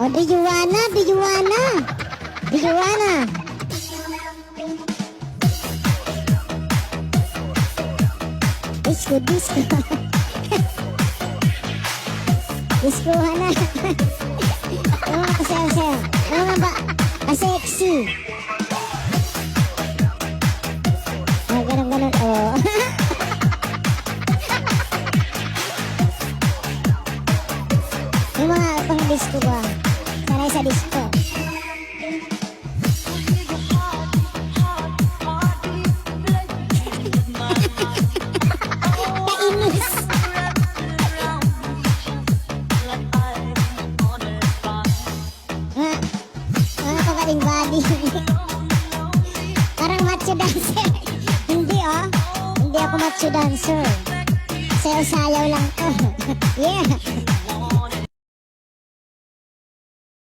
Oh, do you wanna? Do you wanna? Do you wanna? Disco, disco. Disco na. Yung mga kasayaw-sayaw. Yung mga ba? Sexy. Ah, ganun-ganun. Oh. Yung mga pang disco ba? Sanay sa disco. Kainis. Mga kapating body. Parang macho dancer. Hindi oh. Hindi ako macho dancer. Sayaw-sayaw lang to. Yeah.